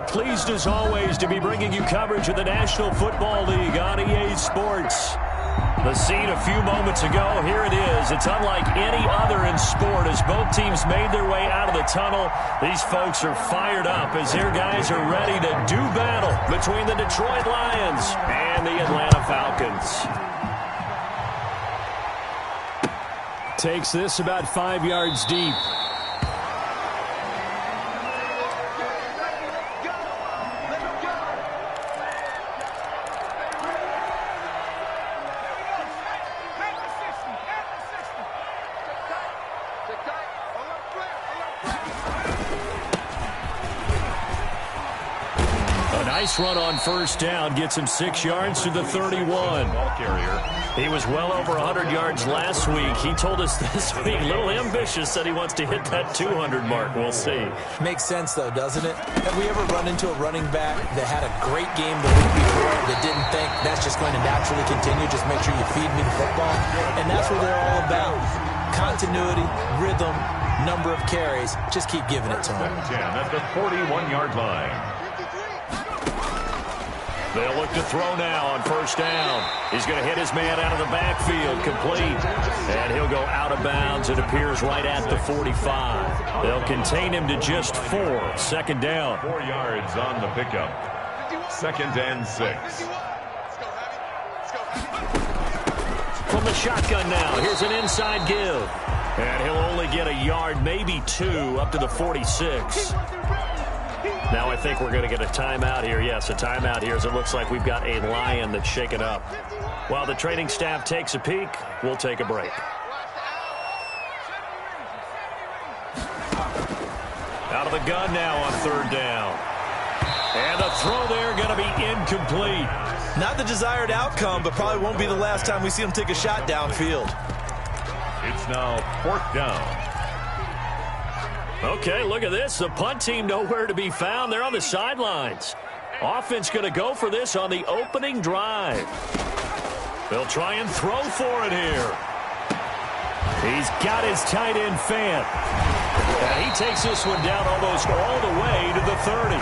pleased as always to be bringing you coverage of the National Football League on EA Sports. The scene a few moments ago, here it is. It's unlike any other in sport as both teams made their way out of the tunnel. These folks are fired up as their guys are ready to do battle between the Detroit Lions and the Atlanta Falcons. Takes this about 5 yards deep. Nice run on first down. Gets him 6 yards to the 31. Ball carrier. He was well over 100 yards last week. He told us this week, a little ambitious, said he wants to hit that 200 mark. We'll see. Makes sense, though, doesn't it? Have we ever run into a running back that had a great game the week before that didn't think that's just going to naturally continue? Just make sure you feed me the football. And that's what they're all about. Continuity, rhythm, number of carries. Just keep giving it to him. 10 at the 41-yard line. They'll look to throw now on first down. He's going to hit his man out of the backfield, complete. And he'll go out of bounds. It appears right at the 45. They'll contain him to just 4. Second down. 4 yards on the pickup. 2nd and 6. From the shotgun now, here's an inside give. And he'll only get a yard, maybe 2, up to the 46. Now I think we're going to get a timeout here. Yes, a timeout here as it looks like we've got a Lion that's shaken up. While the training staff takes a peek, we'll take a break. Out of the gun now on third down. And the throw there going to be incomplete. Not the desired outcome, but probably won't be the last time we see him take a shot downfield. It's now 4th down. Okay, look at this. The punt team nowhere to be found. They're on the sidelines. Offense going to go for this on the opening drive. They'll try and throw for it here. He's got his tight end Fant. And he takes this one down almost all the way to the 30.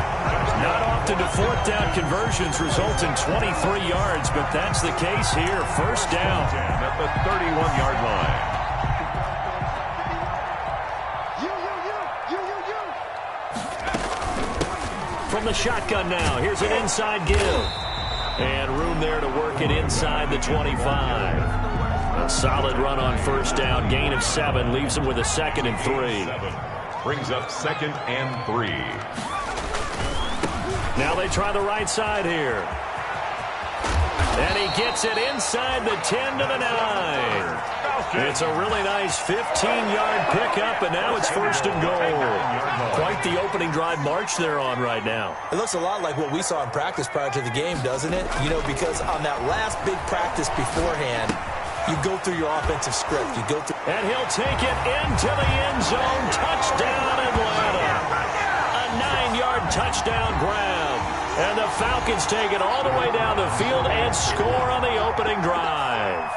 Not often do 4th down conversions result in 23 yards, but that's the case here. First down. At the 31-yard line. From the shotgun now, here's an inside give. And room there to work it inside the 25. A solid run on first down, gain of 7, leaves him with a 2nd and 3. 7. Brings up 2nd and 3. Now they try the right side here. And he gets it inside the 10 to the 9. It's a really nice 15-yard pickup, and now it's 1st and goal. Quite the opening drive march they're on right now. It looks a lot like what we saw in practice prior to the game, doesn't it? You know, because on that last big practice beforehand, you go through your offensive script. You go through, and he'll take it into the end zone. Touchdown, Atlanta. A 9-yard touchdown grab. And the Falcons take it all the way down the field and score on the opening drive.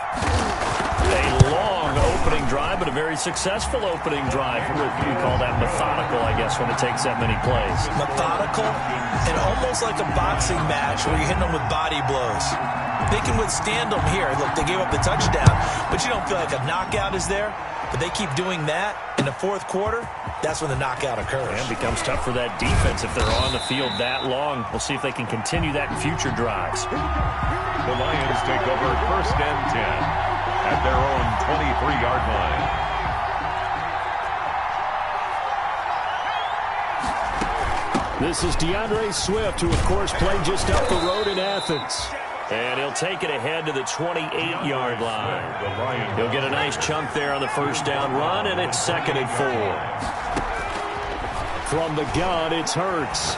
A long opening drive, but a very successful opening drive. We call that methodical, I guess, when it takes that many plays. Methodical and almost like a boxing match where you're hitting them with body blows. They can withstand them here. Look, they gave up the touchdown, but you don't feel like a knockout is there. But they keep doing that in the 4th quarter. That's when the knockout occurs. And it becomes tough for that defense if they're on the field that long. We'll see if they can continue that in future drives. The Lions take over 1st and 10 at their own 23-yard line. This is DeAndre Swift, who, of course, played just up the road in Athens. And he'll take it ahead to the 28-yard line. He'll get a nice chunk there on the first down run, and it's 2nd and 4. From the gun, it's Hurts.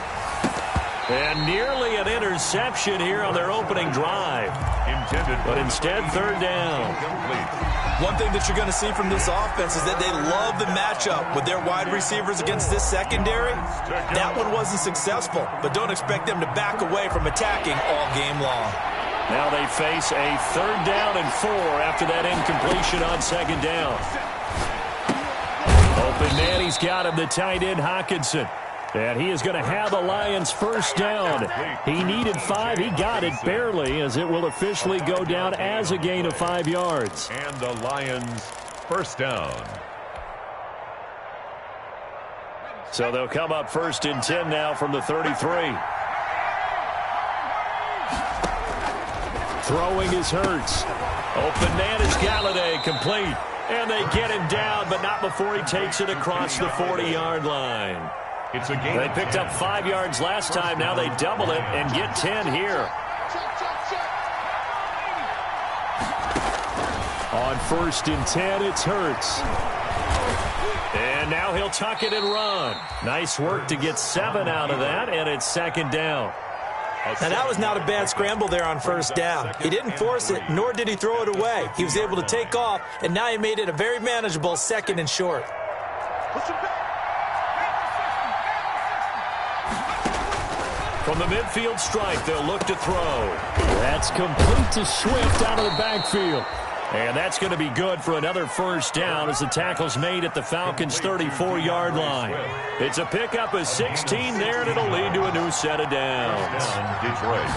And nearly an interception here on their opening drive. But instead, 3rd down. One thing that you're going to see from this offense is that they love the matchup with their wide receivers against this secondary. That one wasn't successful, but don't expect them to back away from attacking all game long. Now they face a 3rd down and 4 after that incompletion on 2nd down. Open man, he's got him, the tight end Hockenson. And he is going to have the Lions first down. He needed 5. He got it barely, as it will officially go down as a gain of 5 yards. And the Lions first down. So they'll come up first and 10 now from the 33. Throwing is Hurts. Open man is Galladay, complete. And they get him down, but not before he takes it across the 40-yard line. It's a gain. They picked up 5 yards last time. Now they double it and get 10 here. On first and 10, it's Hurts. And now he'll tuck it and run. Nice work to get 7 out of that, and it's second down. Now, that was not a bad scramble there on first down. He didn't force it, nor did he throw it away. He was able to take off, and now he made it a very manageable second and short. From the midfield stripe, they'll look to throw. That's complete to Swift out of the backfield. And that's going to be good for another first down as the tackle's made at the Falcons' 34-yard line. It's a pickup of 16 there, and it'll lead to a new set of downs. Detroit.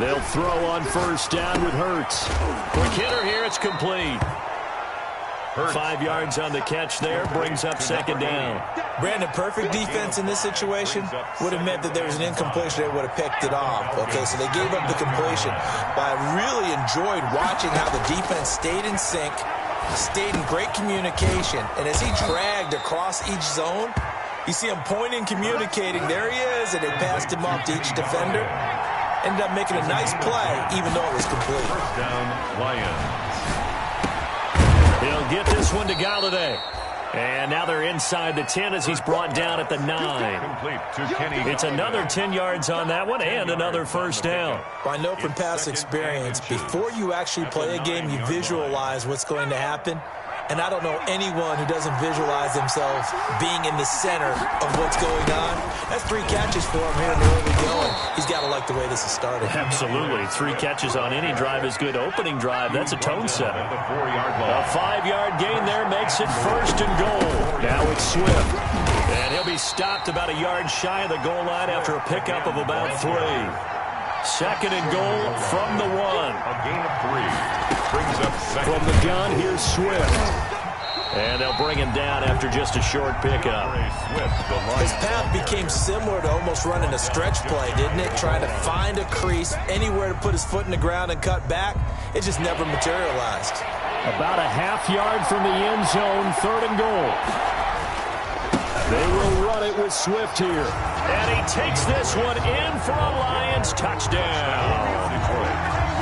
They'll throw on first down with Hurts. Quick hitter here, it's complete. 5 yards on the catch there, brings up second down. Brandon, perfect defense in this situation would have meant that there was an incompletion. They would have picked it off. Okay, so they gave up the completion. But I really enjoyed watching how the defense stayed in sync, stayed in great communication. And as he dragged across each zone, you see him pointing, communicating. There he is, and they passed him off to each defender. Ended up making a nice play, even though it was complete. First down, Lions. He'll get this one to Galladay. And now they're inside the 10 as he's brought down at the 9. Complete to Kenny. It's another 10 yards on that one and another first down. I know from past experience, before you actually play a game, you visualize what's going to happen. And I don't know anyone who doesn't visualize themselves being in the center of what's going on. That's 3 catches for him here in the early going. He's got to like the way this is started. Absolutely. 3 catches on any drive is good. Opening drive, that's a tone setter. A 5-yard gain there makes it first and goal. Now it's Swift. And he'll be stopped about a yard shy of the goal line after a pickup of about 3. Second and goal from the 1. A gain of 3. Brings up second. From the gun, here's Swift. And they'll bring him down after just a short pickup. His path became similar to almost running a stretch play, didn't it? Trying to find a crease, anywhere to put his foot in the ground and cut back. It just never materialized. About a half yard from the end zone, third and goal. They will run it with Swift here. And he takes this one in for a Lions touchdown.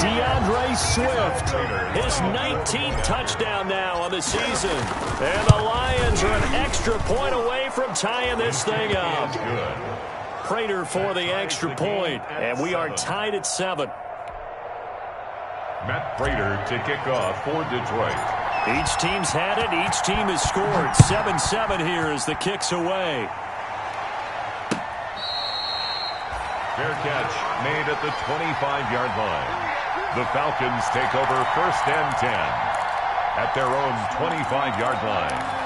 DeAndre Swift, his 19th touchdown now on the season. And the Lions are an extra point away from tying this thing up. Prater for the extra point, and we are tied at 7. Matt Prater to kick off for Detroit. Each team's had it. Each team has scored. 7-7 here as the kick's away. Fair catch made at the 25-yard line. The Falcons take over first and 10 at their own 25-yard line.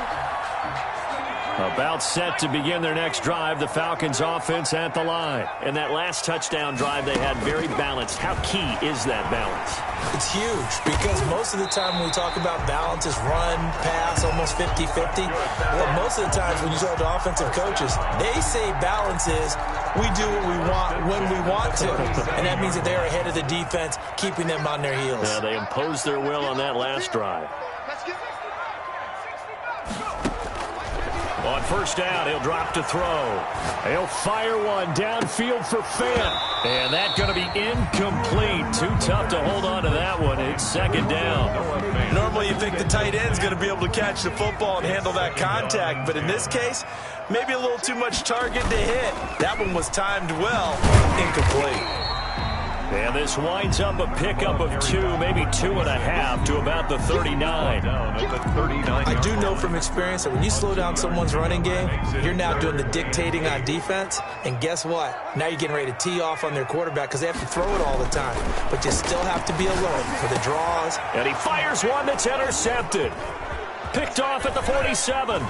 About set to begin their next drive, the Falcons offense at the line. And that last touchdown drive they had very balanced. How key is that balance? It's huge because most of the time when we talk about balance is run, pass, almost 50-50. But most of the times when you talk to offensive coaches, they say balance is we do what we want when we want to. And that means that they're ahead of the defense, keeping them on their heels. Yeah, they imposed their will on that last drive. On first down, he'll drop to throw. He'll fire one downfield for Fant. And that's going to be incomplete. Too tough to hold on to that one. It's second down. Normally you think the tight end's going to be able to catch the football and handle that contact. But in this case, maybe a little too much target to hit. That one was timed well. Incomplete. And this winds up a pickup of 2, maybe 2.5 to about the 39. I do know from experience that when you slow down someone's running game, you're now doing the dictating on defense. And guess what? Now you're getting ready to tee off on their quarterback because they have to throw it all the time. But you still have to be alert for the draws. And he fires one that's intercepted. Picked off at the 47.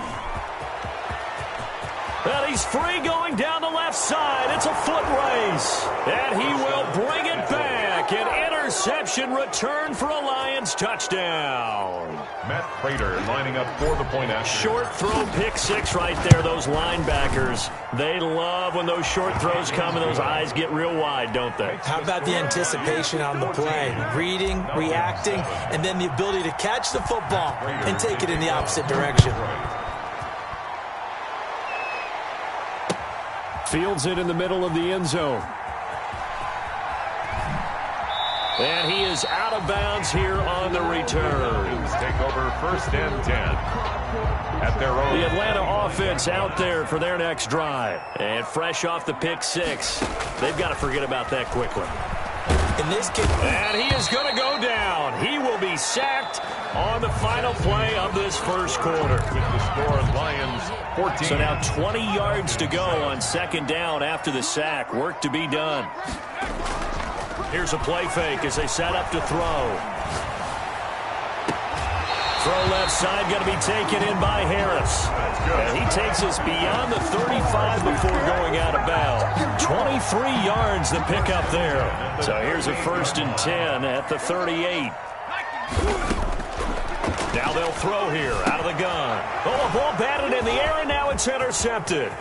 And he's free going down the left side. It's a foot race. And he will bring it back. An interception return for a Lions touchdown. Matt Prater lining up for the point after. Short throw pick six right there. Those linebackers, they love when those short throws come and those eyes get real wide, don't they? How about the anticipation on the play? Reading, reacting, and then the ability to catch the football and take it in the opposite direction. Fields it in the middle of the end zone. And he is out of bounds here on the return. Take over 1st and 10 at their own. The Atlanta offense out there for their next drive. And fresh off the pick six, they've got to forget about that quickly. In this case, and he is going to go down. He will be sacked on the final play of this first quarter. With the score, Lions 14. So now 20 yards to go on 2nd down after the sack. Work to be done. Here's a play fake as they set up to throw. Throw left side, going to be taken in by Harris. And he takes us beyond the 35 before going out of bounds. 23 yards the pickup there. So here's a 1st and 10 at the 38. Now they'll throw here out of the gun. Oh, a ball batted in the air, and now it's intercepted.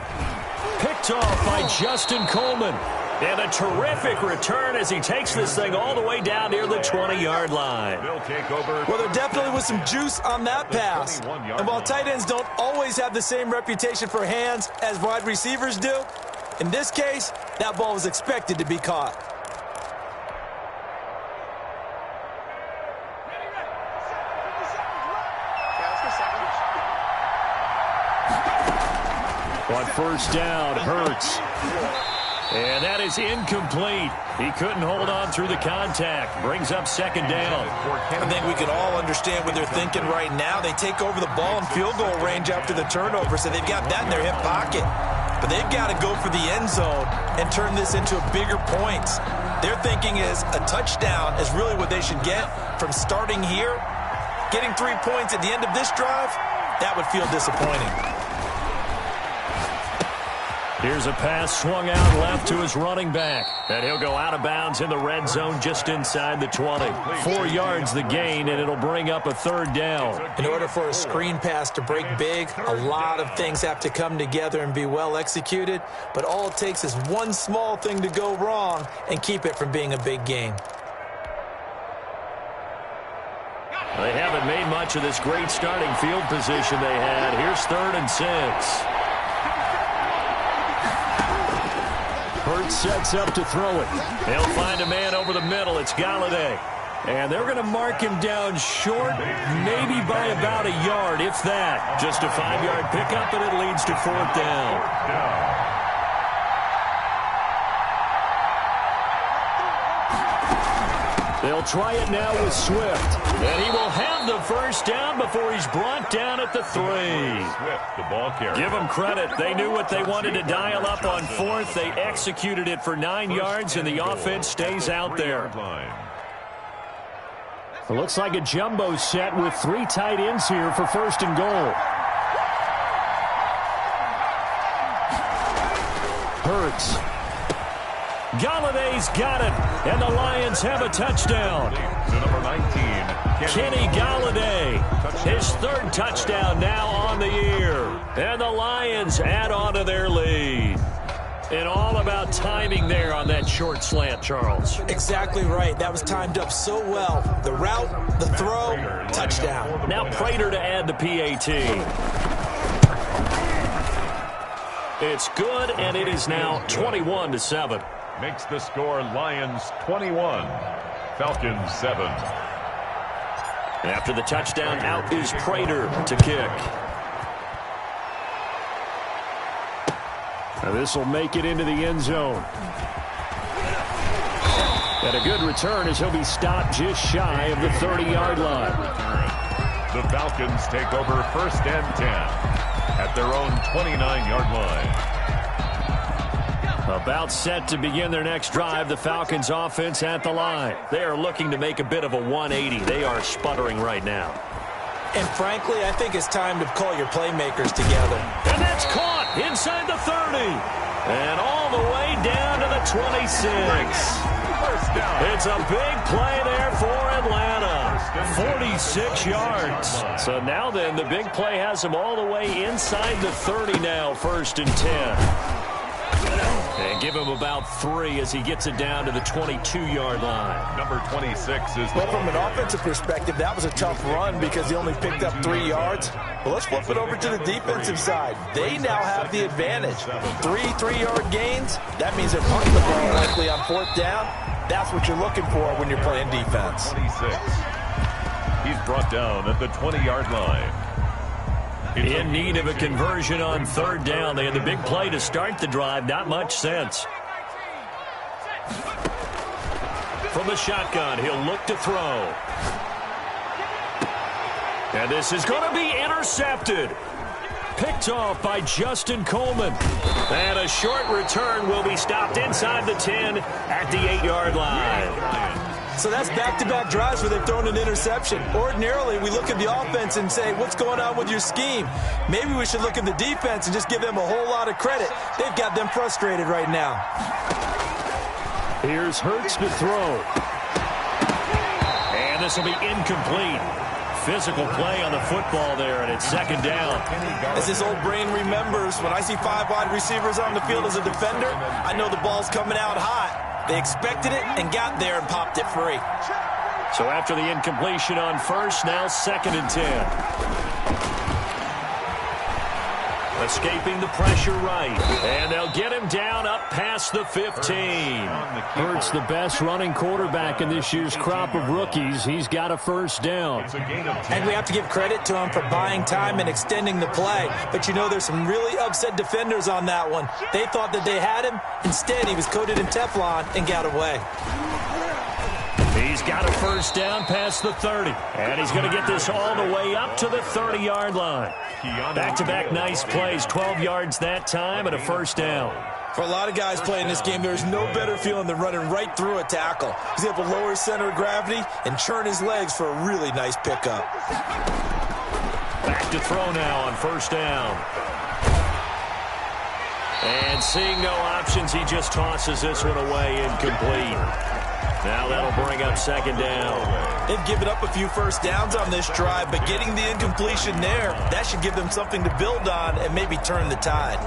Picked off by Justin Coleman. And a terrific return as he takes this thing all the way down near the 20-yard line. Well, there definitely was some juice on that pass. And while tight ends don't always have the same reputation for hands as wide receivers do, in this case, that ball was expected to be caught. On 1st down, Hurts. And that is incomplete. He couldn't hold on through the contact. Brings up 2nd down. I think we can all understand what they're thinking right now. They take over the ball in field goal range after the turnover, so they've got that in their hip pocket. But they've got to go for the end zone and turn this into bigger points. Their thinking is a touchdown is really what they should get from starting here. Getting 3 points at the end of this drive, that would feel disappointing. Here's a pass swung out left to his running back. And he'll go out of bounds in the red zone just inside the 20. 4 yards the gain, and it'll bring up a 3rd down. In order for a screen pass to break big, a lot of things have to come together and be well executed. But all it takes is one small thing to go wrong and keep it from being a big game. They haven't made much of this great starting field position they had. Here's 3rd and 6. Hurts sets up to throw it. They'll find a man over the middle. It's Galladay. And they're going to mark him down short, maybe by about a yard, if that. Just a 5-yard pickup, and it leads to 4th down. They'll try it now with Swift. And he will have the 1st down before he's brought down at the 3. Swift, the ball carrier. Give them credit. They knew what they wanted to dial up on 4th. They executed it for 9 yards, and the offense stays out there. It looks like a jumbo set with 3 tight ends here for 1st and goal. Hurts. Galladay's got it, and the Lions have a touchdown. To number 19, Kenny Galladay, his 3rd touchdown now on the year. And the Lions add on to their lead. And all about timing there on that short slant, Charles. Exactly right. That was timed up so well. The route, the throw, touchdown. Now Prater to add the PAT. It's good, and it is now 21-7. Makes the score Lions 21, Falcons 7. After the touchdown, out is Prater to kick. Now this will make it into the end zone. And a good return as he'll be stopped just shy of the 30-yard line. The Falcons take over 1st and 10 at their own 29-yard line. About set to begin their next drive, the Falcons offense at the line. They are looking to make a bit of a 180. They are sputtering right now. And frankly, I think it's time to call your playmakers together. And that's caught. inside the 30, and all the way down to the 26. It's a big play there for Atlanta. 46 yards. So now then, the big play has him all the way inside the 30 now, 1st and 10. And give him about 3 as he gets it down to the 22-yard line. Number 26 is... Well, from an offensive perspective, that was a tough run because he only picked up 3 yards. But let's flip it over to the defensive side. They now have the advantage. 3 3-yard gains. That means they're punting the ball likely on 4th down. That's what you're looking for when you're playing defense. 26. He's brought down at the 20-yard line. In need of a conversion on 3rd down. They had the big play to start the drive. Not much sense. From the shotgun, he'll look to throw. And this is going to be intercepted. Picked off by Justin Coleman. And a short return will be stopped inside the 10 at the 8-yard line. So that's back-to-back drives where they've thrown an interception. Ordinarily, we look at the offense and say, what's going on with your scheme? Maybe we should look at the defense and just give them a whole lot of credit. They've got them frustrated right now. Here's Hurts to throw. And this will be incomplete. Physical play on the football there, and it's 2nd down. As his old brain remembers, when I see 5 wide receivers on the field as a defender, I know the ball's coming out hot. They expected it and got there and popped it free. So after the incompletion on 1st, now 2nd and 10. Escaping the pressure right. And they'll get him down up past the 15. Hurts the best running quarterback in this year's crop of rookies. He's got a 1st down. And we have to give credit to him for buying time and extending the play. But you know, there's some really upset defenders on that one. They thought that they had him. Instead, he was coated in Teflon and got away. He's got a 1st down past the 30. And he's going to get this all the way up to the 30-yard line. Back-to-back nice plays. 12 yards that time and a 1st down. For a lot of guys playing this game, there's no better feeling than running right through a tackle. He's able to lower his center of gravity and churn his legs for a really nice pickup. Back to throw now on 1st down. And seeing no options, he just tosses this one away incomplete. Now that'll bring up 2nd down. They've given up a few 1st downs on this drive, but getting the incompletion there, that should give them something to build on and maybe turn the tide.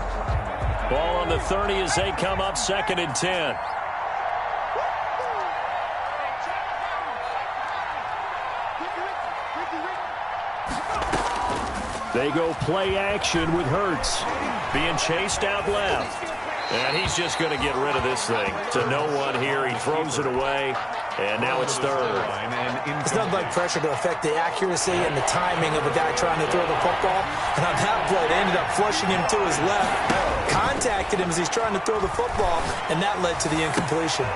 Ball on the 30 as they come up 2nd and 10. They go play action with Hurts. Being chased out left. And he's just going to get rid of this thing. To no one here. He throws it away. And now it's 3rd. It's nothing like pressure to affect the accuracy and the timing of a guy trying to throw the football. And on that play, they ended up flushing him to his left. Contacted him as he's trying to throw the football, and that led to the incompletion.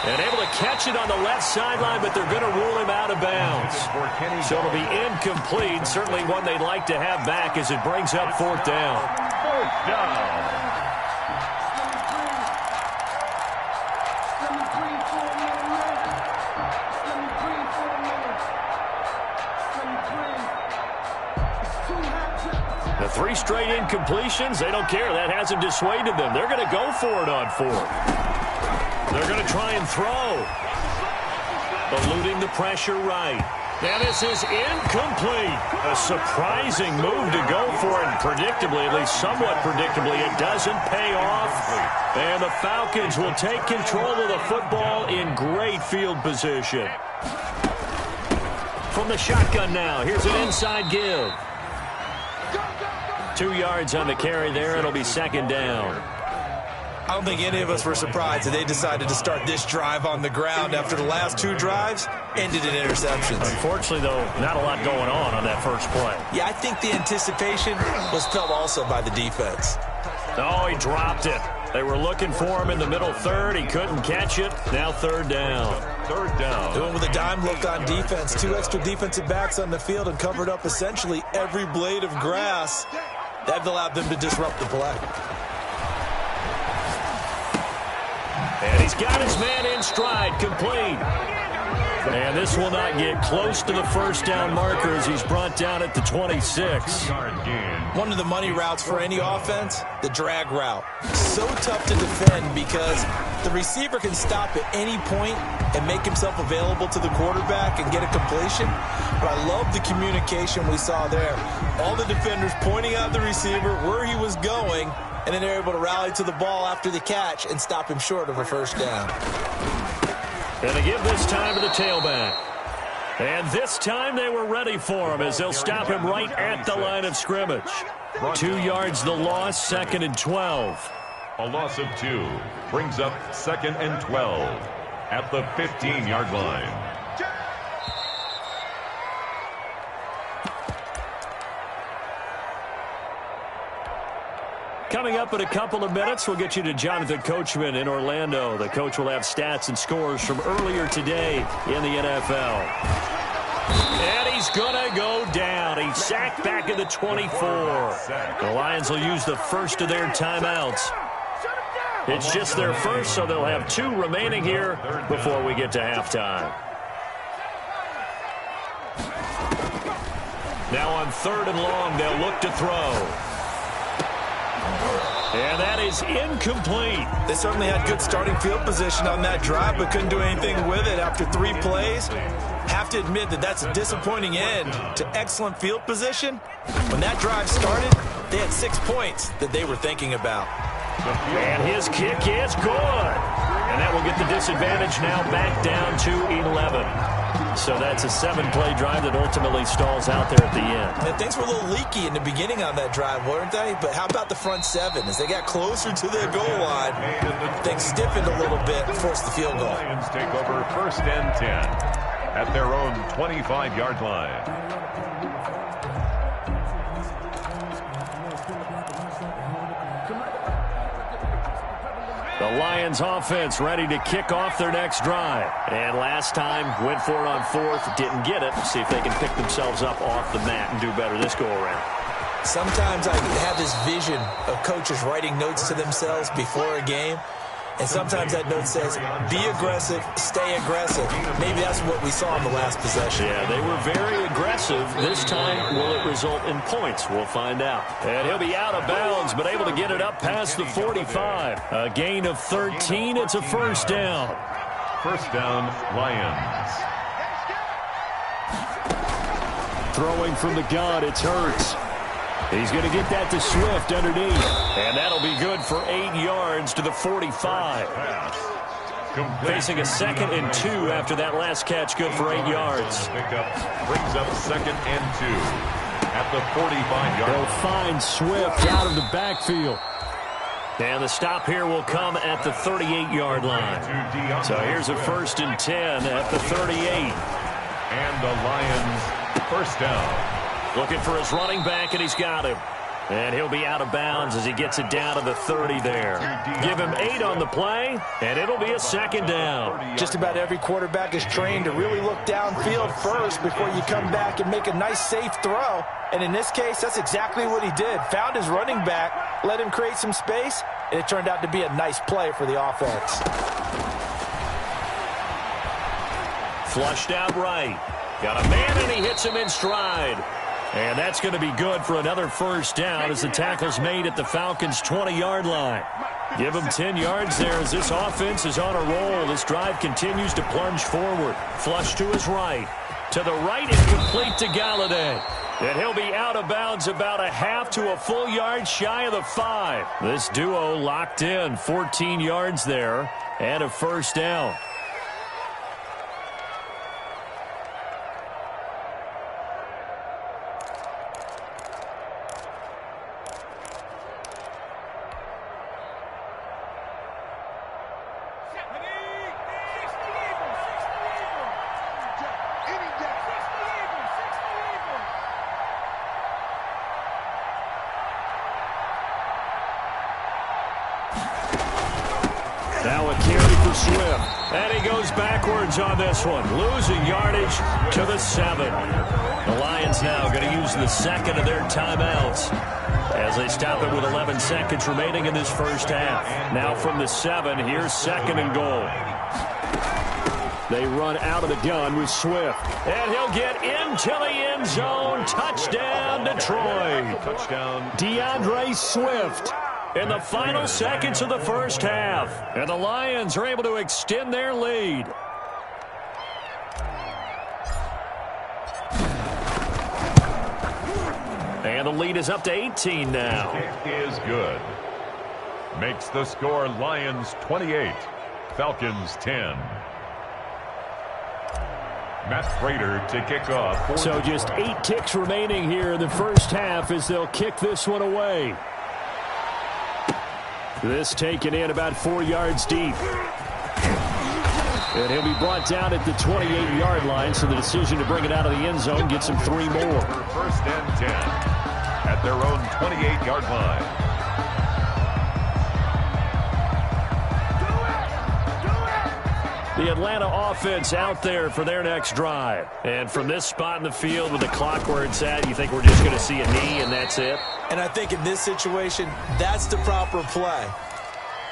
And able to catch it on the left sideline, but they're going to rule him out of bounds. So it'll be incomplete. Certainly one they'd like to have back as it brings up 4th down. 4th down. The 3 straight incompletions, they don't care. That hasn't dissuaded them. They're going to go for it on 4th. They're going to try and throw. Eluding the pressure right. Now this is incomplete. A surprising move to go for it. And predictably, at least somewhat predictably, it doesn't pay off. And the Falcons will take control of the football in great field position. From the shotgun now, here's an inside give. 2 yards on the carry there. It'll be 2nd down. I don't think any of us were surprised that they decided to start this drive on the ground after the last 2 drives ended in interceptions. Unfortunately, though, not a lot going on that first play. Yeah, I think the anticipation was felt also by the defense. Oh, he dropped it. They were looking for him in the middle 3rd. He couldn't catch it. Now 3rd down. 3rd down. Doing with a dime look on defense. 2 extra defensive backs on the field and covered up essentially every blade of grass. That allowed them to disrupt the play. And he's got his man in stride, complete. And this will not get close to the first down marker as he's brought down at the 26. One of the money routes for any offense, the drag route. So tough to defend because the receiver can stop at any point and make himself available to the quarterback and get a completion. But I love the communication we saw there. All the defenders pointing out the receiver where he was going, and then they're able to rally to the ball after the catch and stop him short of a first down. Going to give this time to the tailback. And this time they were ready for him as they'll stop him right at the line of scrimmage. 2 yards the loss, 2nd and 12. A loss of 2 brings up 2nd and 12 at the 15-yard line. Coming up in a couple of minutes, we'll get you to Jonathan Coachman in Orlando. The coach will have stats and scores from earlier today in the NFL. And he's going to go down. He's sacked back at the 24. The Lions will use the first of their timeouts. It's just their first, so they'll have 2 remaining here before we get to halftime. Now on 3rd and long, they'll look to throw. And that is incomplete. They certainly had good starting field position on that drive, but couldn't do anything with it after 3 plays. Have to admit that that's a disappointing end to excellent field position. When that drive started, they had 6 points that they were thinking about. And his kick is good. And that will get the disadvantage now back down to 11. So that's a 7-play drive that ultimately stalls out there at the end. And things were a little leaky in the beginning on that drive, weren't they? But how about the front 7? As they got closer to the goal line, things stiffened a little bit and forced the field goal. Lions take over 1st and 10 at their own 25-yard line. The Lions offense ready to kick off their next drive. And last time, went for it on 4th, didn't get it. See if they can pick themselves up off the mat and do better this go-around. Sometimes I have this vision of coaches writing notes to themselves before a game. And sometimes that note says, be aggressive, stay aggressive. Maybe that's what we saw in the last possession. Yeah, they were very aggressive. This time, will it result in points? We'll find out. And he'll be out of bounds, but able to get it up past the 45. A gain of 13. It's a first down. First down, Lions. Throwing from the gun, it's Hurts. He's going to get that to Swift underneath. And that'll be good for 8 yards to the 45. Facing a 2nd and 2 after that last catch, good for 8 yards. Brings up 2nd and 2 at the 45-yard line. They'll find Swift out of the backfield. And the stop here will come at the 38-yard line. So here's a 1st and 10 at the 38. And the Lions first down. Looking for his running back, and he's got him. And he'll be out of bounds as he gets it down to the 30 there. Give him 8 on the play, and it'll be a 2nd down. Just about every quarterback is trained to really look downfield first before you come back and make a nice, safe throw. And in this case, that's exactly what he did. Found his running back, let him create some space, and it turned out to be a nice play for the offense. Flushed out right. Got a man, and he hits him in stride. And that's going to be good for another first down as the tackle's made at the Falcons' 20-yard line. Give them 10 yards there as this offense is on a roll. This drive continues to plunge forward. Flush to his right. To the right and complete to Galladay. And he'll be out of bounds about a half to a full yard shy of the 5. This duo locked in 14 yards there and a first down. Now a carry for Swift. And he goes backwards on this one. Losing yardage to the 7. The Lions now going to use the 2nd of their timeouts as they stop it with 11 seconds remaining in this first half. Now from the 7, here's 2nd and goal. They run out of the gun with Swift. And he'll get into the end zone. Touchdown, Detroit. Touchdown. DeAndre Swift in the final seconds of the first half. And the Lions are able to extend their lead. And the lead is up to 18 now. Kick is good. Makes the score Lions 28, Falcons 10. Matt Prater to kick off. So just 8 kicks remaining here in the first half as they'll kick this one away. This taken in about 4 yards deep. And he'll be brought down at the 28-yard line, so the decision to bring it out of the end zone gets him 3 more. First and 10 at their own 28-yard line. The Atlanta offense out there for their next drive. And from this spot in the field with the clock where it's at, you think we're just going to see a knee and that's it? And I think in this situation, that's the proper play.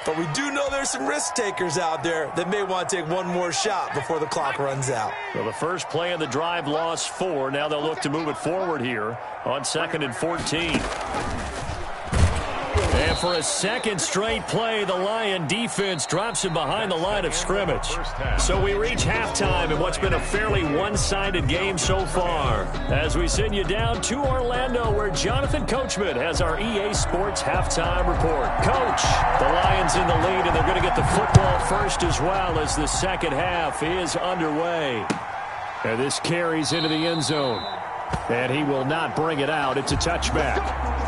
But we do know there's some risk takers out there that may want to take one more shot before the clock runs out. Well, the first play of the drive lost 4. Now they'll look to move it forward here on 2nd and 14. And for a second straight play, the Lion defense drops him behind the line of scrimmage. So we reach halftime in what's been a fairly one-sided game so far. As we send you down to Orlando, where Jonathan Coachman has our EA Sports halftime report. Coach, the Lions in the lead, and they're going to get the football first as well as the second half is underway. And this carries into the end zone. And he will not bring it out. It's a touchback.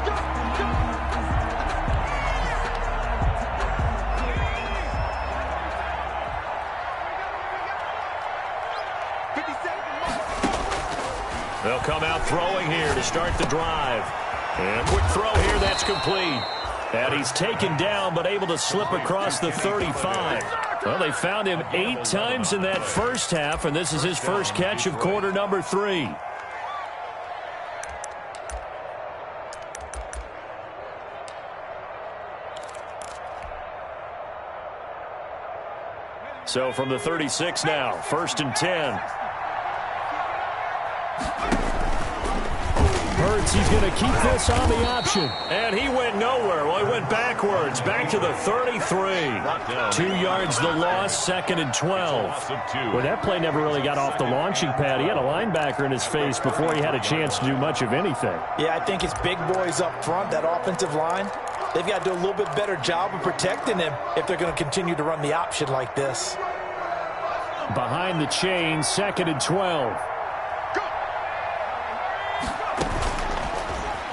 They'll come out throwing here to start the drive. And a quick throw here, that's complete. And he's taken down, but able to slip across the 35. Well, they found him 8 times in that first half, and this is his first catch of quarter number 3. So from the 36 now, 1st and 10. Hurts, he's going to keep this on the option. And he went nowhere. Well, he went backwards, back to the 33. 2 yards the loss, 2nd and 12. Well, that play never really got off the launching pad. He had a linebacker in his face before he had a chance to do much of anything. Yeah, I think it's big boys up front, that offensive line. They've got to do a little bit better job of protecting him if they're going to continue to run the option like this. Behind the chain, 2nd and 12.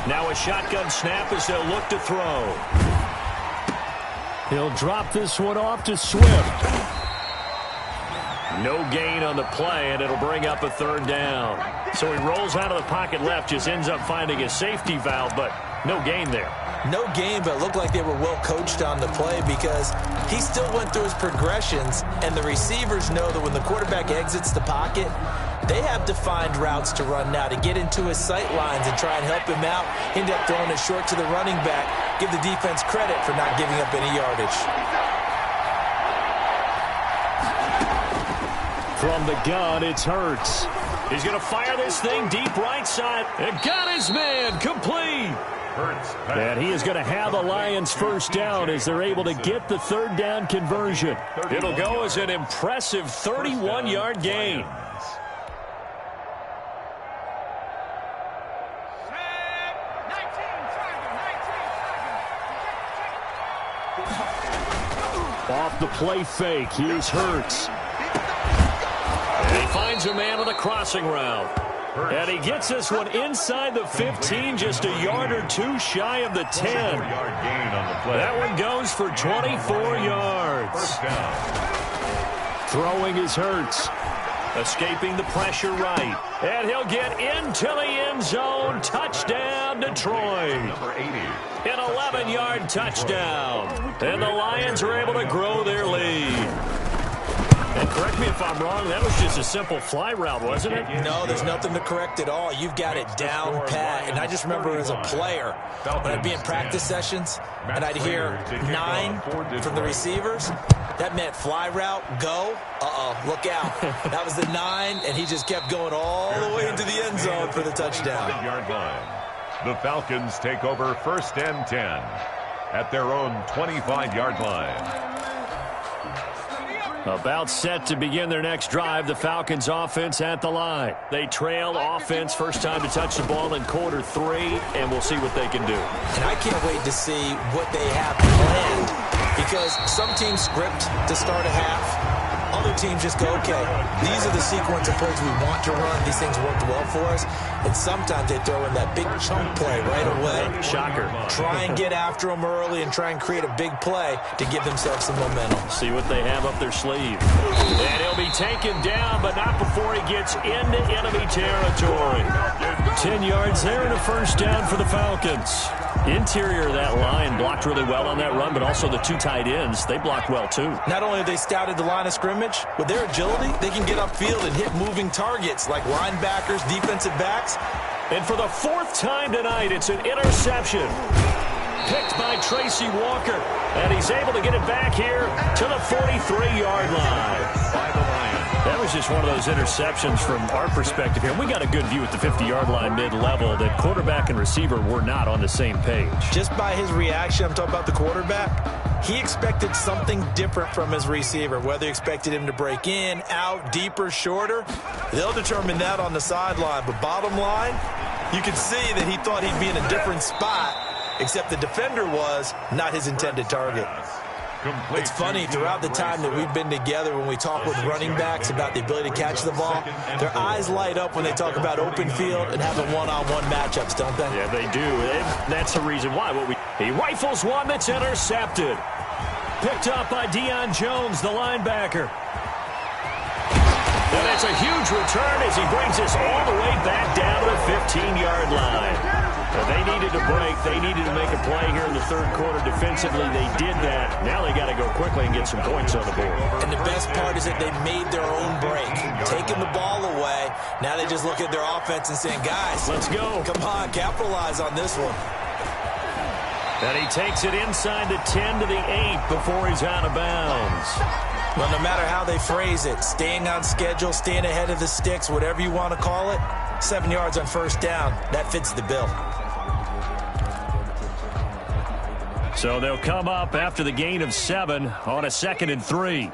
Now a shotgun snap as they'll look to throw. He'll drop this one off to Swift. No gain on the play, and it'll bring up a 3rd down. So he rolls out of the pocket left, just ends up finding a safety valve, but no gain there. No gain, but it looked like they were well coached on the play because he still went through his progressions, and the receivers know that when the quarterback exits the pocket, they have defined routes to run now to get into his sight lines and try and help him out. End up throwing it short to the running back. Give the defense credit for not giving up any yardage. From the gun, it's Hurts. He's going to fire this thing deep right side. And got his man complete. And he is going to have the Lions first down as they're able to get the 3rd down conversion. It'll go as an impressive 31-yard gain. Off the play fake, here's Hurts. And he finds a man on the crossing route. And he gets this one inside the 15, just a yard or 2 shy of the 10. That one goes for 24 yards. Throwing is Hurts. Escaping the pressure right. And he'll get into the end zone. Touchdown, Detroit. An 11-yard touchdown. And the Lions are able to grow their lead. And correct me if I'm wrong, that was just a simple fly route, wasn't it? No, there's nothing to correct at all. You've got it down pat. And I just remember as a player, when I'd be in practice sessions, and I'd hear 9 from the receivers, That meant fly route, go. Look out. That was the 9, and he just kept going all the way into the end zone for the touchdown. The Falcons take over 1st and 10 at their own 25-yard line. About set to begin their next drive, the Falcons offense at the line. They trail offense, first time to touch the ball in quarter 3, and we'll see what they can do. And I can't wait to see what they have planned, because some teams script to start a half. Other teams just go, okay, these are the sequence of plays we want to run. These things worked well for us. And sometimes they throw in that big chunk play right away. Shocker. Try and get after them early and try and create a big play to give themselves some momentum. See what they have up their sleeve. And he'll be taken down, but not before he gets into enemy territory. 10 yards there and a first down for the Falcons. Interior of that line blocked really well on that run, but also the 2 tight ends, they blocked well too. Not only have they scouted the line of scrimmage, with their agility, they can get upfield and hit moving targets like linebackers, defensive backs. And for the 4th time tonight, it's an interception. Picked by Tracy Walker, and he's able to get it back here to the 43-yard line. That was just one of those interceptions from our perspective here. We got a good view at the 50-yard line mid-level that quarterback and receiver were not on the same page. Just by his reaction, I'm talking about the quarterback, he expected something different from his receiver, whether he expected him to break in, out, deeper, shorter. They'll determine that on the sideline. But bottom line, you can see that he thought he'd be in a different spot, except the defender was not his intended target. It's funny, throughout the time that we've been together, when we talk with running backs about the ability to catch the ball, their eyes light up when they talk about open field and having one-on-one matchups, don't they? Yeah, they do. And that's the reason why. He rifles one that's intercepted. Picked up by Deion Jones, the linebacker. And it's a huge return as he brings us all the way back down to the 15-yard line. They needed to break. They needed to make a play here in the 3rd quarter. Defensively, they did that. Now they got to go quickly and get some points on the board. And the best part is that they made their own break. Taking the ball away. Now they just look at their offense and saying, guys, let's go. Come on, capitalize on this one. And he takes it inside the 10 to the 8 before he's out of bounds. Well, no matter how they phrase it, staying on schedule, staying ahead of the sticks, whatever you want to call it, 7 yards on first down, that fits the bill. So they'll come up after the gain of 7 on a 2nd and 3.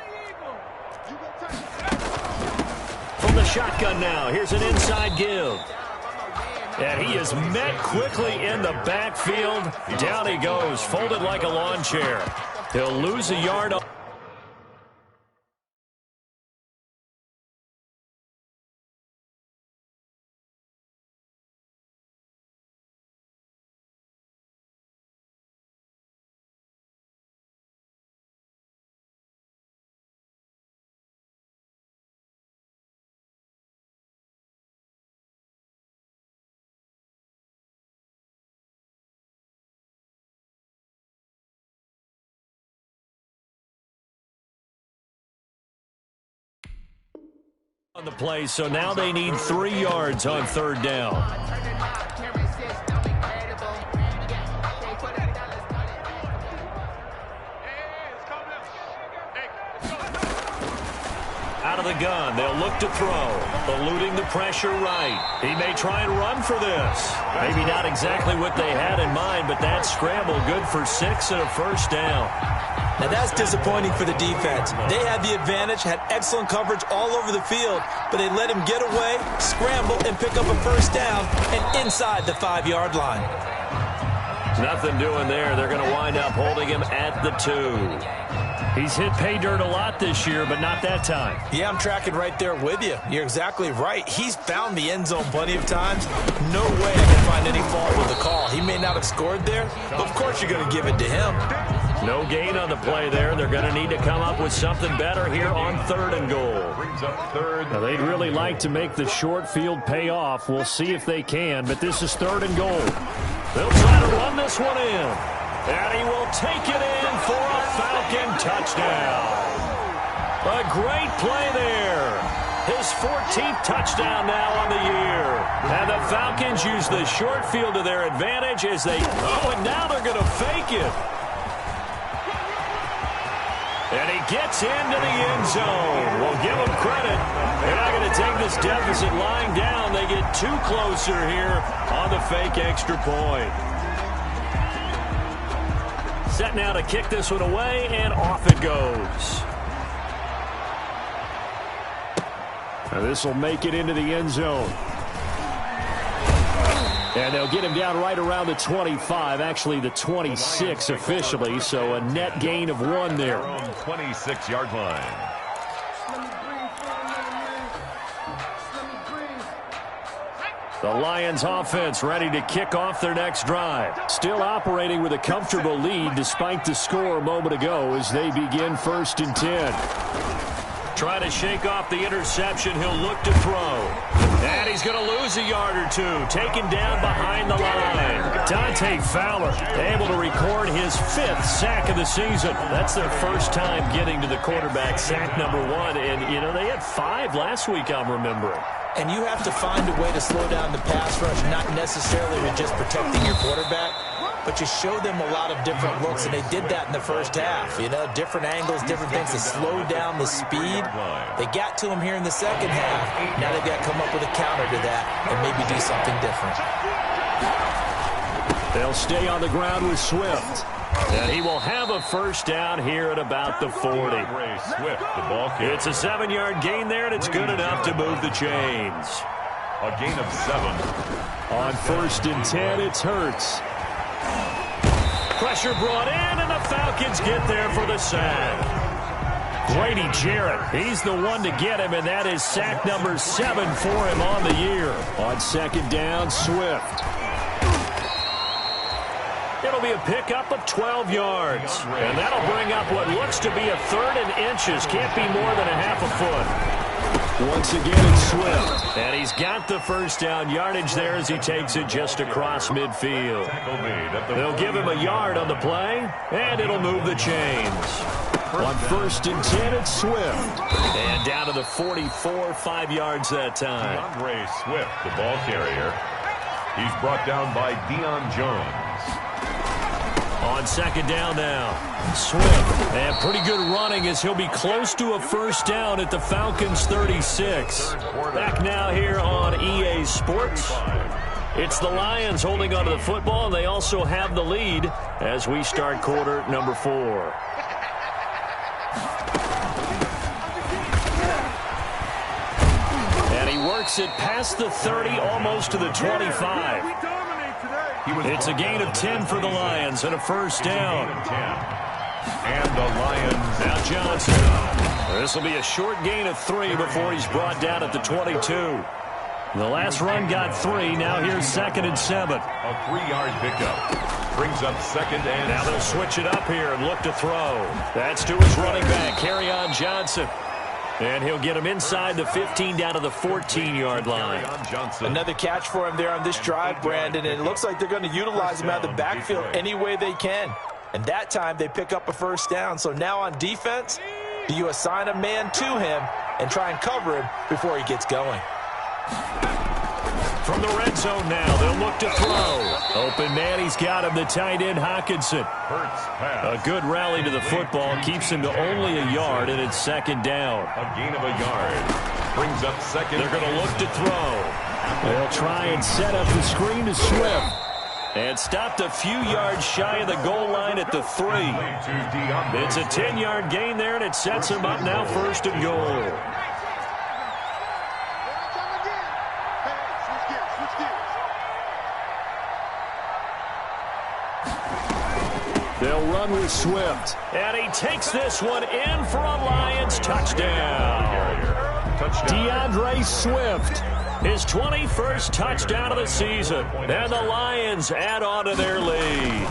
From the shotgun now, here's an inside give. And he is met quickly in the backfield. Down he goes, folded like a lawn chair. He'll lose a yard. On the play, so now they need 3 yards on 3rd down. Out of the gun, they'll look to throw. Eluding the pressure right. He may try and run for this. Maybe not exactly what they had in mind, but that scramble good for 6 and a first down. Now that's disappointing for the defense. They had the advantage, had excellent coverage all over the field, but they let him get away, scramble, and pick up a first down and inside the 5-yard line. Nothing doing there. They're going to wind up holding him at the 2. He's hit pay dirt a lot this year, but not that time. Yeah, I'm tracking right there with you. You're exactly right. He's found the end zone plenty of times. No way I can find any fault with the call. He may not have scored there, but of course you're going to give it to him. No gain on the play there. They're going to need to come up with something better here on 3rd and goal. Now, they'd really like to make the short field pay off. We'll see if they can, but this is 3rd and goal. They'll try to run this one in. And he will take it in for a Falcon touchdown. A great play there. His 14th touchdown now on the year. And the Falcons use the short field to their advantage as they... Oh, and now they're going to fake it. And he gets into the end zone. We'll give him credit. They're not going to take this deficit lying down. They get too closer here on the fake extra point. Set now to kick this one away, and off it goes. Now this will make it into the end zone. And they'll get him down right around the 25, actually the 26 officially, so a net gain of 1 there. 26-yard line. The Lions offense ready to kick off their next drive. Still operating with a comfortable lead despite the score a moment ago as they begin 1st and 10. Trying to shake off the interception. He'll look to throw. And he's going to lose a yard or two. Taken down behind the line. Dante Fowler able to record his 5th sack of the season. That's their first time getting to the quarterback sack number 1. And, you know, they had 5 last week, I'm remembering. And you have to find a way to slow down the pass rush, not necessarily with just protecting your quarterback, but you show them a lot of different looks, and they did that in the first half. You know, different angles, different things to slow down the speed. They got to him here in the second half. Now they've got to come up with a counter to that and maybe do something different. They'll stay on the ground with Swift. And he will have a first down here at about the 40. It's a 7-yard gain there, and it's good enough to move the chains. A gain of 7. On 1st and 10, it's Hurts. Pressure brought in, and the Falcons get there for the sack. Grady Jarrett, he's the one to get him, and that is sack number 7 for him on the year. On 2nd down, Swift. It'll be a pickup of 12 yards. And that'll bring up what looks to be a 3rd and inches. Can't be more than a half a foot. Once again, it's Swift. And he's got the first down yardage there as he takes it just across midfield. They'll give him a yard on the play, and it'll move the chains. On 1st and 10, it's Swift. And down to the 44, 5 yards that time. DeAndre Swift, the ball carrier. He's brought down by Deion Jones. On 2nd down now, Swift. And pretty good running as he'll be close to a first down at the Falcons' 36. Back now here on EA Sports. It's the Lions holding onto the football, and they also have the lead as we start quarter number 4. And he works it past the 30, almost to the 25. It's a gain of 10 for the Lions and a first down. And the Lions. Now Johnson. This will be a short gain of 3 before he's brought down at the 22. The last run got 3. Now here's 2nd and 7. A 3-yard pickup. Brings up 2nd and now they'll switch it up here and look to throw. That's to his running back, Kerryon Johnson. And he'll get him inside the 15 down to the 14-yard line. Another catch for him there on this drive, Brandon, and it looks like they're going to utilize him out of the backfield any way they can. And that time they pick up a first down. So now on defense, do you assign a man to him and try and cover him before he gets going? From the red zone now, they'll look to throw. Open man, he's got him, the tight end, Hockenson. A good rally to the football, keeps him to only a yard, and it's 2nd down. A gain of a yard. Brings up 2nd. They're going to look to throw. They'll try and set up the screen to Swift. And stopped a few yards shy of the goal line at the 3. It's a 10-yard gain there, and it sets him up now 1st and goal. They'll run with Swift. And he takes this one in for a Lions touchdown. DeAndre Swift, his 21st touchdown of the season. And the Lions add on to their lead.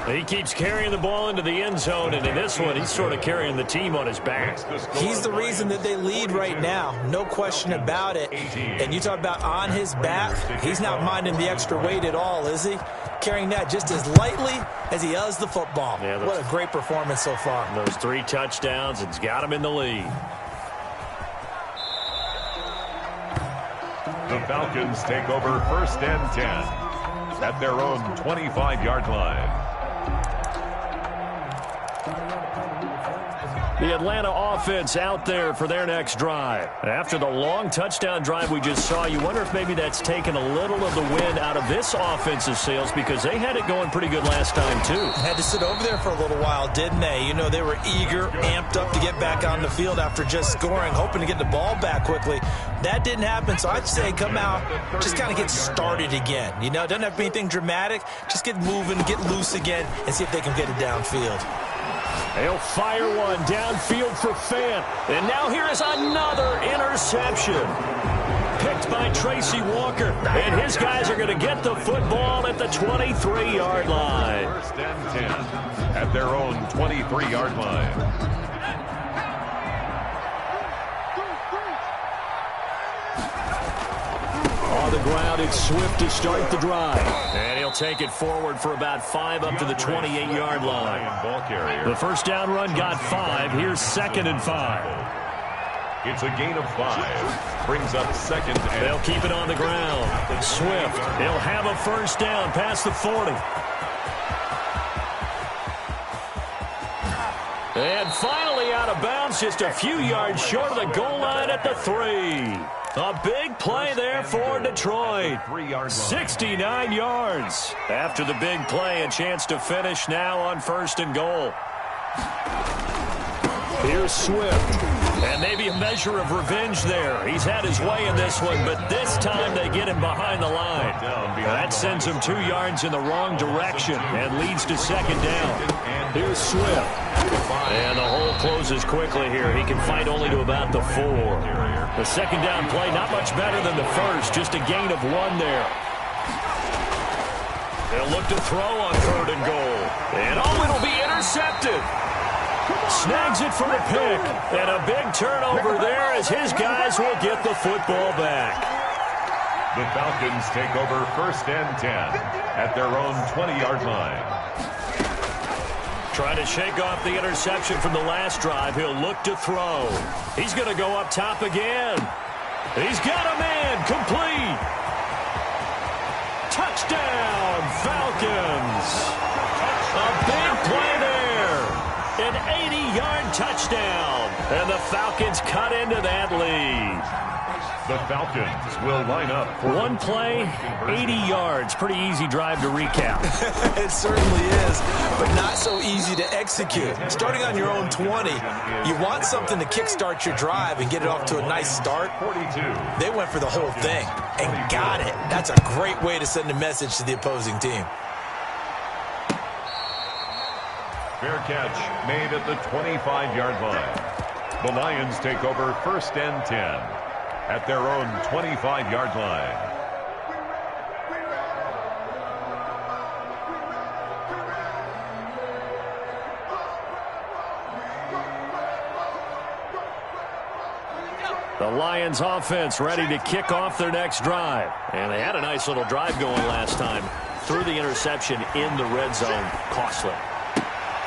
He keeps carrying the ball into the end zone, and in this one, he's sort of carrying the team on his back. He's the reason that they lead right now, no question about it. And you talk about on his back, he's not minding the extra weight at all, is he? Carrying that just as lightly as he does the football. Yeah, what a great performance so far. Those 3 touchdowns, it's got him in the lead. The Falcons take over 1st and 10 at their own 25-yard line. The Atlanta offense out there for their next drive. After the long touchdown drive we just saw, you wonder if maybe that's taken a little of the wind out of this offensive sails because they had it going pretty good last time too. Had to sit over there for a little while, didn't they? You know, they were eager, amped up to get back on the field after just scoring, hoping to get the ball back quickly. That didn't happen, so I'd say come out, just kind of get started again. You know, it doesn't have to be anything dramatic. Just get moving, get loose again, and see if they can get it downfield. They'll fire one downfield for Fant. And now here is another interception. Picked by Tracy Walker. And his guys are going to get the football at the 23-yard line. First and 10 at their own 23-yard line. On the ground, it's Swift to start the drive. And he'll take it forward for about 5 up to the 28-yard line. The first down run got 5. Here's 2nd and 5. It's a gain of 5. Brings up 2nd and... They'll keep it on the ground. Swift, he'll have a first down past the 40. And finally out of bounds, just a few yards short of the goal line at the 3. A big play there for Detroit. 69 yards. After the big play, a chance to finish now on 1st and goal. Here's Swift. And maybe a measure of revenge there. He's had his way in this one, but this time they get him behind the line. That sends him 2 yards in the wrong direction and leads to 2nd down. Here's Swift. And the hole closes quickly here. He can fight only to about the 4. The 2nd down play, not much better than the first. Just a gain of 1 there. They'll look to throw on 3rd and goal. And it'll be intercepted. Snags it for the pick. And a big turnover there as his guys will get the football back. The Falcons take over 1st and 10 at their own 20-yard line. Trying to shake off the interception from the last drive. He'll look to throw. He's going to go up top again. He's got a man. Complete. Touchdown, Falcons. A big play there. An 80-yard touchdown. And the Falcons cut into that lead. The Falcons will line up for one play, 80 yards. Pretty easy drive to recap. It certainly is, but not so easy to execute. Starting on your own 20, you want something to kickstart your drive and get it off to a nice start. 42. They went for the whole thing and got it. That's a great way to send a message to the opposing team. Fair catch made at the 25-yard line. The Lions take over 1st and 10. At their own 25-yard line. The Lions offense ready to kick off their next drive. And they had a nice little drive going last time. Threw the interception in the red zone. Costly.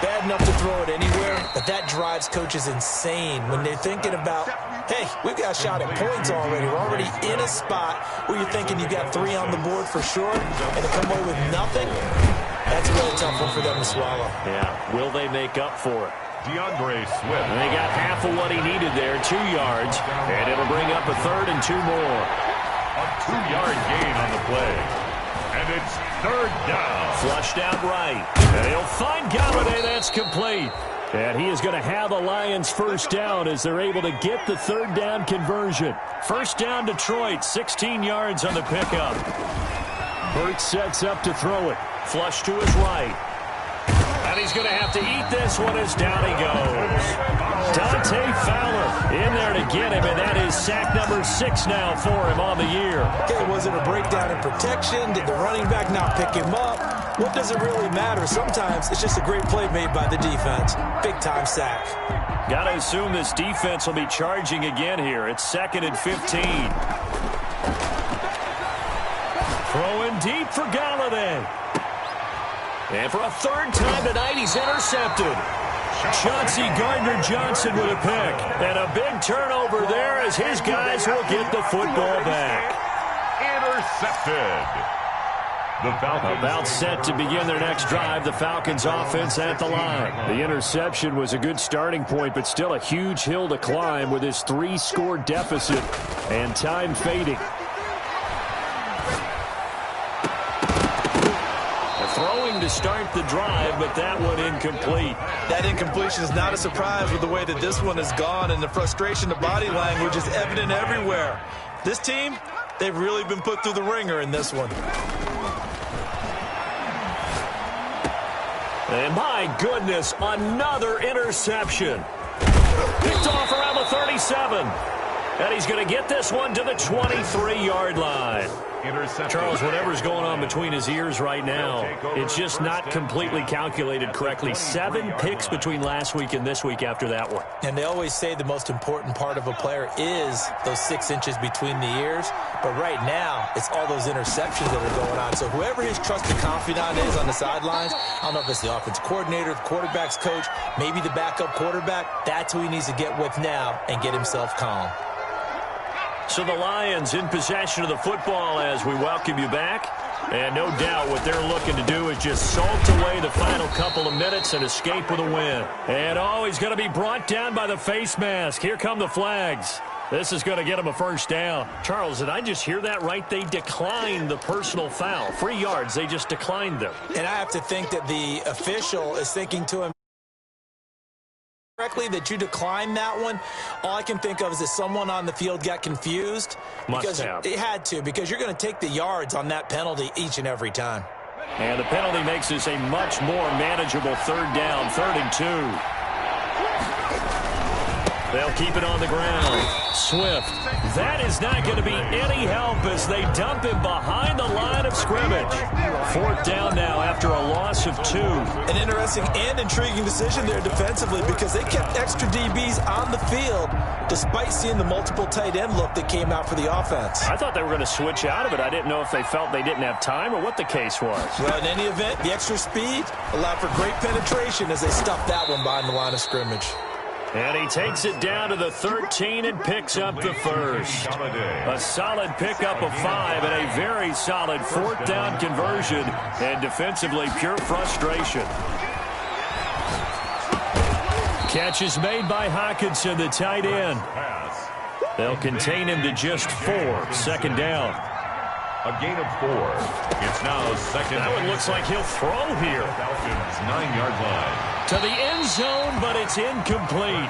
Bad enough to throw it anywhere, but that drives coaches insane when they're thinking about, hey, we've got a shot at points already. We're already in a spot where you're thinking you got 3 on the board for sure, and to come away with nothing, that's a really tough one for them to swallow. Yeah, will they make up for it? DeAndre Swift. And they got half of what he needed there, 2 yards, and it'll bring up a 3rd and 2 more. A 2-yard gain on the play. And it's 3rd down. Flushed out right. And he'll find Galladay. That's complete. And he is going to have the Lions first down as they're able to get the 3rd down conversion. First down Detroit, 16 yards on the pickup. Hurts sets up to throw it. Flush to his right. And he's going to have to eat this one as down he goes. Dante Fowler in there to get him, and that is sack number 6 now for him on the year. Okay, was it a breakdown in protection? Did the running back not pick him up? What does it really matter? Sometimes it's just a great play made by the defense. Big-time sack. Got to assume this defense will be charging again here. It's 2nd and 15. Throwing deep for Galladay. And for a 3rd time tonight, he's intercepted. Chauncey Gardner-Johnson with a pick. And a big turnover there as his guys will get the football back. Intercepted. The Falcons about set to begin their next drive. The Falcons offense at the line. The interception was a good starting point, but still a huge hill to climb with his 3-score deficit and time fading. Throwing to start the drive, but that one incomplete. That incompletion is not a surprise with the way that this one has gone, and the frustration, the body language is evident everywhere. This team, they've really been put through the ringer in this one. And my goodness, another interception. Picked off around the 37. And he's going to get this one to the 23-yard line. Charles, whatever's going on between his ears right now, it's just not completely calculated correctly. 7 picks between last week and this week after that one. And they always say the most important part of a player is those 6 inches between the ears. But right now, it's all those interceptions that are going on. So whoever his trusted confidant is on the sidelines, I don't know if it's the offense coordinator, the quarterback's coach, maybe the backup quarterback, that's who he needs to get with now and get himself calm. So the Lions in possession of the football as we welcome you back. And no doubt what they're looking to do is just salt away the final couple of minutes and escape with a win. And he's going to be brought down by the face mask. Here come the flags. This is going to get him a first down. Charles, did I just hear that right? They declined the personal foul. 3 yards, they just declined them. And I have to think that the official is thinking to him, correctly, that you declined that one. All I can think of is that someone on the field got confused. Must have. It had to, because you're going to take the yards on that penalty each and every time. And the penalty makes this a much more manageable 3rd down, 3rd and 2. They'll keep it on the ground. Swift. That is not going to be any help as they dump him behind the line of scrimmage. 4th down now after a loss of 2. An interesting and intriguing decision there defensively, because they kept extra DBs on the field despite seeing the multiple tight end look that came out for the offense. I thought they were going to switch out of it. I didn't know if they felt they didn't have time or what the case was. Well, in any event, the extra speed allowed for great penetration as they stuffed that one behind the line of scrimmage. And he takes it down to the 13 and picks up the first. A solid pickup of 5 and a very solid 4th down conversion. And defensively, pure frustration. Catch is made by Hockenson, the tight end. They'll contain him to just 4. 2nd down. A gain of 4. It's now 2nd. That one looks like he'll throw here. Falcons 9-yard line. To the end zone, but it's incomplete.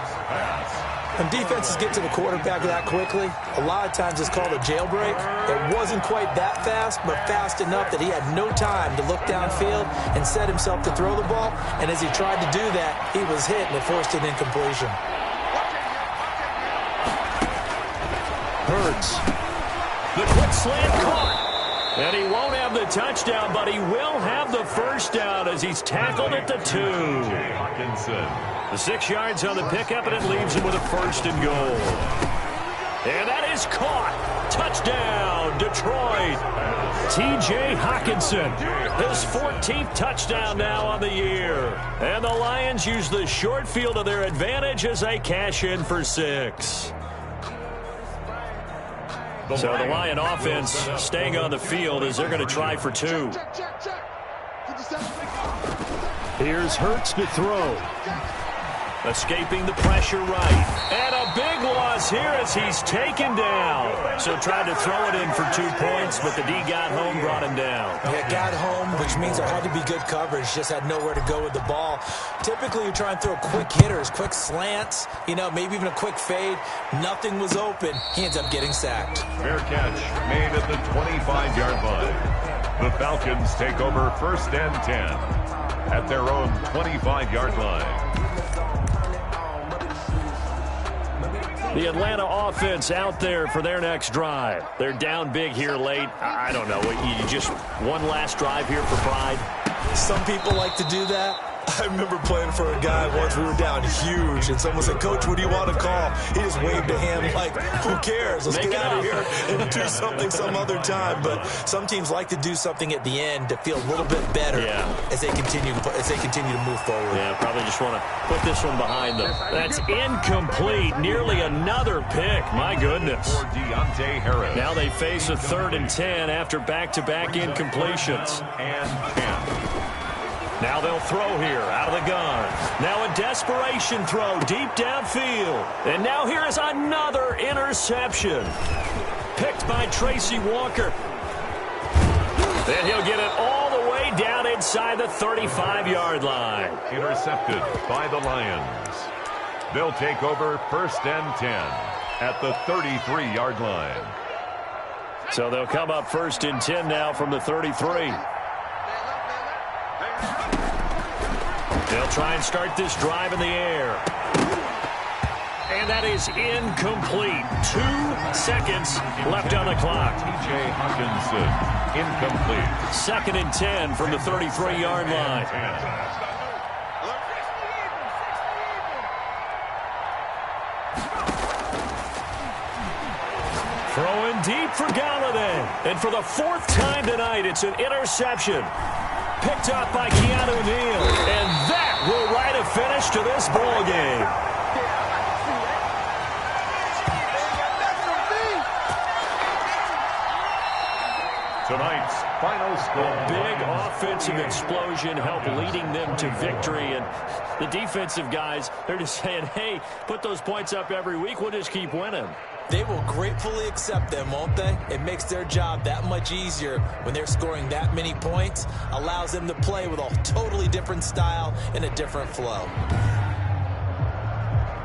When defenses get to the quarterback that quickly, a lot of times it's called a jailbreak. It wasn't quite that fast, but fast enough that he had no time to look downfield and set himself to throw the ball. And as he tried to do that, he was hit and it forced an incompletion. Hurts. The quick slant caught. And he won't have the touchdown, but he will have the first down as he's tackled at the 2. The 6 yards on the pickup, and it leaves him with a 1st and goal. And that is caught. Touchdown, Detroit. T.J. Hockenson, his 14th touchdown now on the year. And the Lions use the short field to their advantage as they cash in for 6. So the Lion offense staying on the field as they're going to try for 2. Here's Hurts to throw. Escaping the pressure right. And a big loss here as he's taken down. So tried to throw it in for 2 points, but the D got home, brought him down. Yeah, got home, which means there had to be good coverage. Just had nowhere to go with the ball. Typically, you try and throw quick hitters, quick slants, maybe even a quick fade. Nothing was open. He ends up getting sacked. Fair catch made at the 25-yard line. The Falcons take over 1st and 10 at their own 25-yard line. The Atlanta offense out there for their next drive. They're down big here late. I don't know. You just one last drive here for pride? Some people like to do that. I remember playing for a guy once. We were down huge, and someone said, "Coach, what do you want to call?" He just waved a hand like, "Who cares? Let's get out of here and do something some other time." But some teams like to do something at the end to feel a little bit better as they continue to move forward. Yeah, probably just want to put this one behind them. That's incomplete. Nearly another pick. My goodness. Now they face a 3rd and 10 after back-to-back incompletions. And 10. Now they'll throw here out of the gun. Now a desperation throw deep downfield. And now here is another interception. Picked by Tracy Walker. Then he'll get it all the way down inside the 35-yard line. Intercepted by the Lions. They'll take over 1st and 10 at the 33-yard line. So they'll come up 1st and 10 now from the 33. They'll try and start this drive in the air. And that is incomplete. 2 seconds left on the clock. T.J. Hawkinson, incomplete. 2nd and 10 from the 33-yard line. Throwing deep for Galladay. And for the 4th time tonight, it's an interception. Picked up by Keanu Neal. And that will write a finish to this ball game. Tonight's final score. Big offensive explosion helped leading them to victory. And the defensive guys, they're just saying, hey, put those points up every week. We'll just keep winning. They will gratefully accept them, won't they? It makes their job that much easier when they're scoring that many points. Allows them to play with a totally different style and a different flow.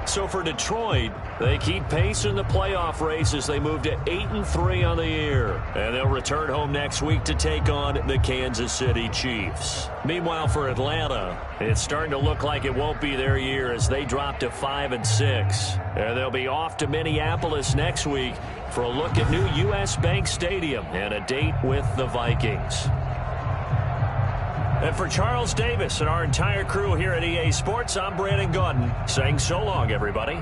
So for Detroit, they keep pace in the playoff race as they move to 8-3 on the year. And they'll return home next week to take on the Kansas City Chiefs. Meanwhile, for Atlanta, it's starting to look like it won't be their year as they drop to 5-6. And they'll be off to Minneapolis next week for a look at new U.S. Bank Stadium and a date with the Vikings. And for Charles Davis and our entire crew here at EA Sports, I'm Brandon Gaudin saying so long, everybody.